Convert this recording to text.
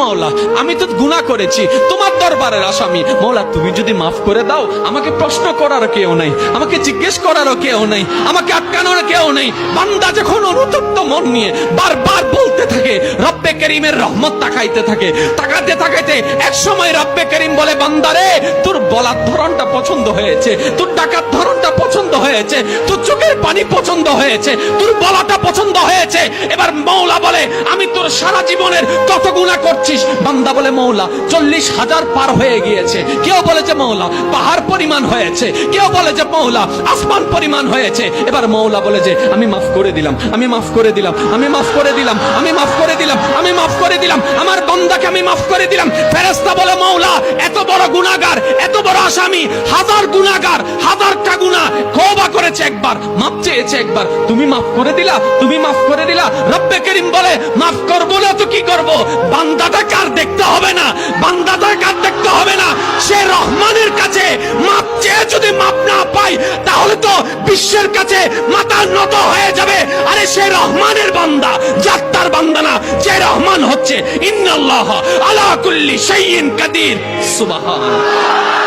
মাওলা, আমি তো গুনাহ করেছি, তোমার দরবারের আসামি। মাওলা তুমি যদি মাফ করে দাও, আমাকে প্রশ্ন করার কেউ নাই, আমাকে জিজ্ঞেস করারও কেউ নাই, আমাকে আটকানোর কেউ নেই। বান্দা যখন অনুতপ্ত মন নিয়ে বারবার বলতে থাকে, রব্বে করিমের রহমত তাকাইতে থাকে, তাকাতে তাকাইতে এক সময় রব্বে করিম বলে, বান্দারে তোর বলার ধরনটা পছন্দ হয়েছে, তোর ডাকার ধরনটা পছন্দ হয়েছে, তোর চোখের পানি পছন্দ হয়েছে, তোর বলাটা পছন্দ হয়েছে। এবার মওলা বলে, আমি তোর সারা জীবনের কত গুনাহ করছিস? বান্দা বলে, মওলা 40,000 পার হয়ে গিয়েছে। কেউ বলে যে মওলা পাহাড় পরিমাণ হয়েছে, কেউ বলে যে মওলা আসমান পরিমাণ হয়েছে। এবার মওলা বলে যে আমি মাফ করে দিলাম, আমি মাফ করে দিলাম, আমি মাফ করে দিলাম, আমি মাফ করে দিলাম, আমি মাফ করে দিলাম, আমার বান্দাকে আমি মাফ করে দিলাম। ফেরেশতা বলে, মওলা এত বড় গুনাহগার, এত বড় আসামি, হাজার গুনাহগার, হাজারটা গুনাহ তওবা করেছে একবার, মাফ চেয়েছে একবার, তুমি মাফ করে দিলা, তুমি মাফ করে দিলা। রব্বে করিম বলে, মাফ করবো না তো কি করব? বান্দাটা কার দেখতে হবে না, বান্দাটা কার দেখতে হবে না। সে রহমানের কাছে মাফ চেয়ে যদি মাফ না পাই, তাহলে তো বিশ্বের কাছে মাথা নত হয়ে যাবে। আরে সে রহমানের বান্দা, জাত্তার বান্দা না, যে রহমান হচ্ছে ইন্নাল্লাহ আলা কুল্লি শাইইন কাদির। সুবহানাল্লাহ।